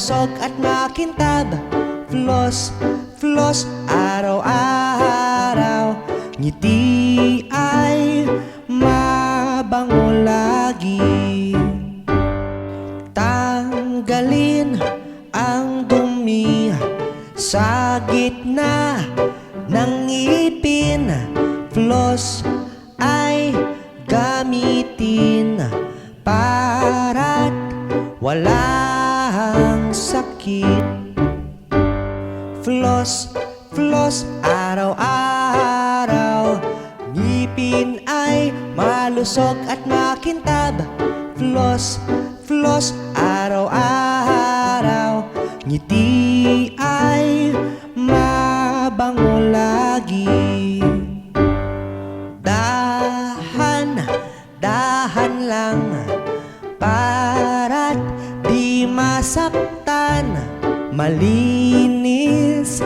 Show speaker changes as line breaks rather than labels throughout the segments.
malusog at makintab. Floss, floss, araw-araw. Ngiti ay mabango lagi. Tanggalin ang dumi sa gitna ng ngipin. Floss ay gamitin para't walang sakit. Floss, floss, araw-araw. Ngipin ay malusog at makintab. Floss, floss, araw-araw. Ngiti ay mabango lagi. Dahan, dahan lang para't di masaktan. Malinis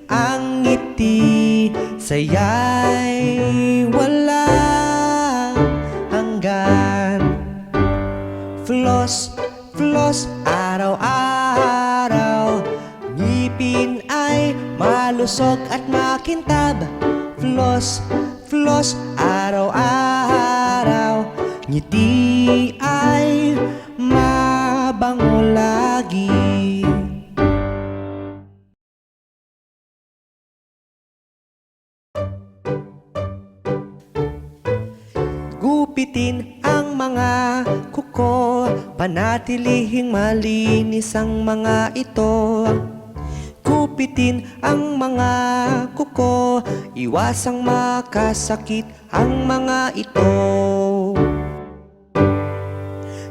ang ngiti, saya'y walang hanggan. Floss, floss, araw-araw. Ngipin ay malusog at makintab. Floss, floss, araw-araw. Ngiti ay mabango lagi. Gupitin ang mga kuko, panatilihing malinis ang mga ito. Gupitin ang mga kuko, iwasang makasakit ang mga ito.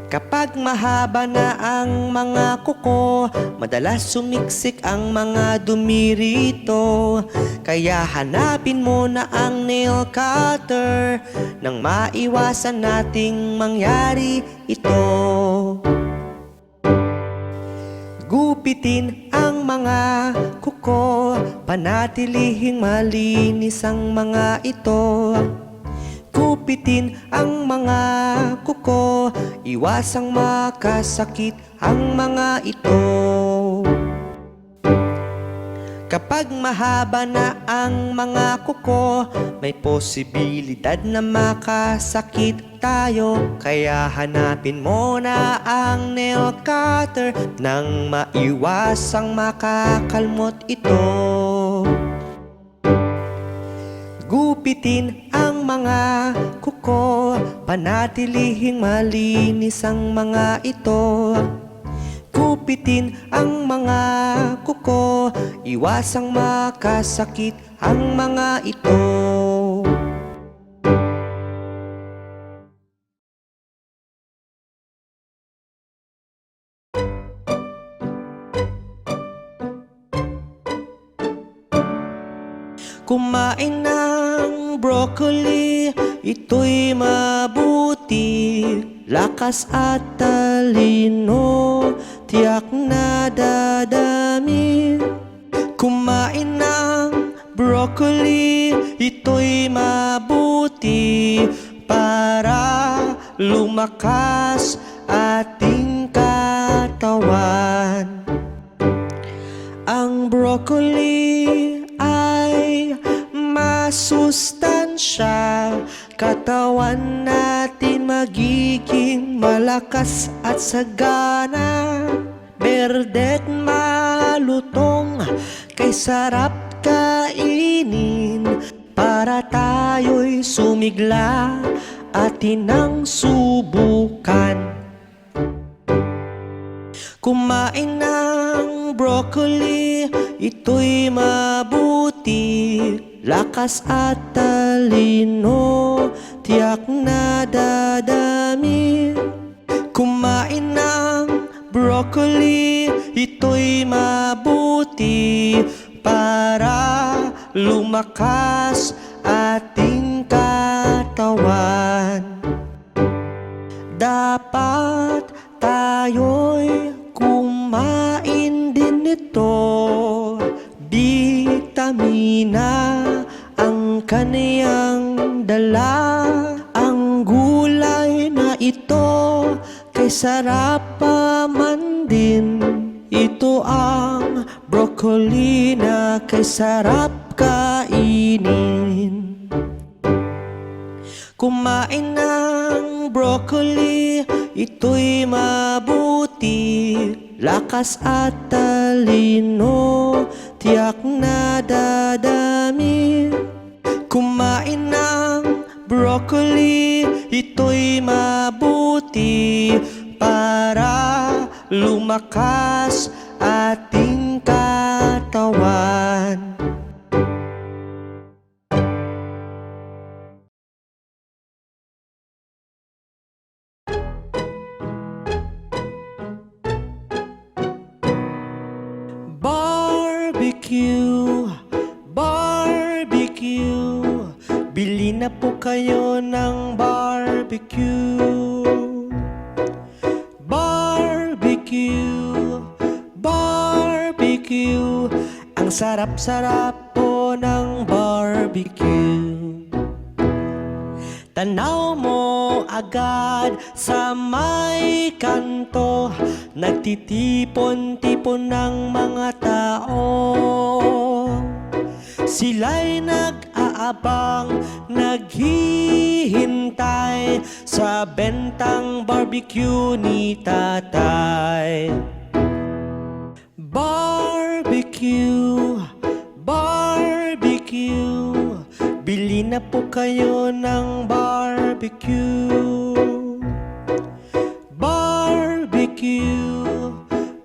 Kapag mahaba na ang mga kuko, madalas sumiksik ang mga dumi rito. Kaya hanapin mo na ang nail cutter nang maiwasan nating mangyari ito. Gupitin ang mga kuko, panatilihing malinis ang mga ito. Gupitin ang mga kuko, iwasang makasakit ang mga ito. Kapag mahaba na ang mga kuko, may posibilidad na makasakit tayo. Kaya hanapin mo na ang nail cutter nang maiwasang makakalmot ito. Gupitin ang mga kuko, panatilihing malinis ang mga ito. Gupitin ang mga kuko, iwasang makasakit ang mga ito. Kumain ng broccoli, ito'y mabuti. Lakas at talino, tiyak na dadami. Kumain ng broccoli, ito'y mabuti para lumakas ating katawan. Ang broccoli ay masustansya, katawan natin magiging malakas at sagana. Berde't malutong, kay sarap kainin, para tayo'y sumigla, atin ang subukan. Kumain ng broccoli, ito'y mabuti. Lakas at talino, tiyak na dadami. Kumain ng broccoli, ito'y mabuti para lumakas ating katawan. Dapat tayo'y kumain din nito. Bitamina ang kaniyang dala. Ang gulay na ito, kay sarap pa man din ito. broccoli na kay sarap kainin. Kumain ng broccoli, ito'y mabuti. Lakas at talino, tiyak na dadami. Kumain ng broccoli, ito'y mabuti para lumakas ating katawan. Barbecue, barbecue, bili na po kayo ng barbecue. Barbecue, barbecue, ang sarap-sarap po ng barbecue. Tanaw mo agad sa may kanto, nagtitipon-tipon ng mga tao. Sila'y nag-aabang, naghihintay sa bentang barbecue ni tatay. Barbecue, barbecue, bili na po kayo ng barbecue. Barbecue,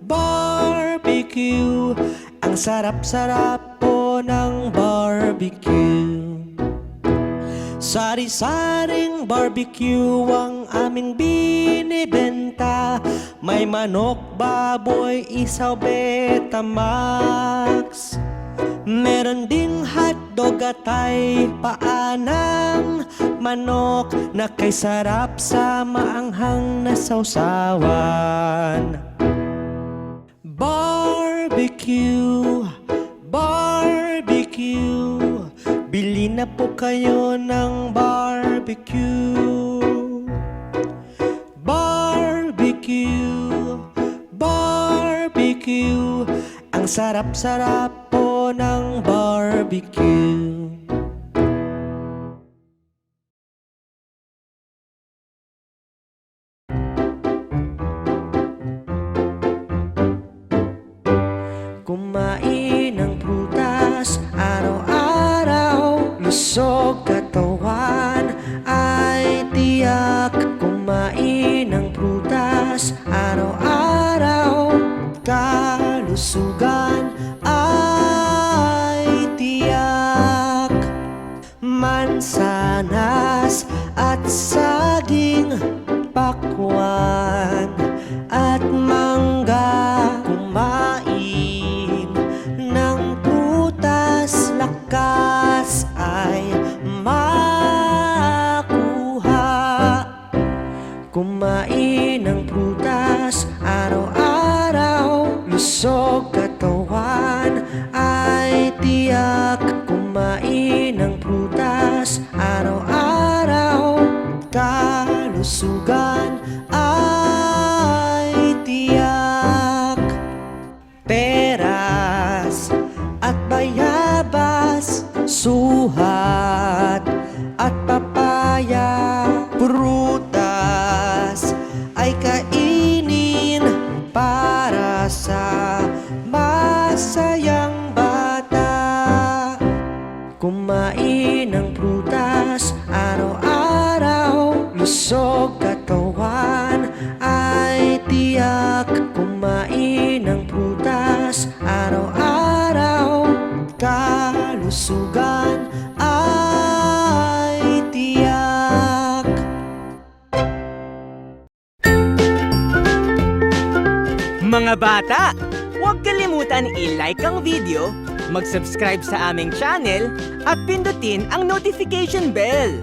barbecue, ang sarap-sarap po ng barbecue. Sari-saring barbecue ang aming binibenta. May manok, baboy, isaw, Betamax. Meron ding hotdog at ay paa ng manok na kay sarap sa maanghang na sausawan. Barbecue, barbecue, bili na po kayo ng barbecue. Barbecue, barbecue, ang sarap-sarap po ng barbecue. Kumain ng prutas araw-araw, lusog katawan ay tiyak. Kumain ng prutas araw-araw, kalusugan ay tiyak. Mansanas at saging, pakwan at mangga. Kumain ng prutas, lakas ay makuha. Kumain ng prutas araw-araw, lusog katawan ay tiyak. Kumain ng prutas araw-araw, kalusugan ay tiyak. Peras at bayabas, suhat at papaya, prutas ay kainin para sa masayang bata. Kumain ng prutas araw-araw, lusog katawan ay tiyak. Kumain ng prutas araw-araw, kalusugan ay tiyak.
Mga bata, huwag kalimutan i-like ang video, mag-subscribe sa aming channel, at pindutin ang notification bell.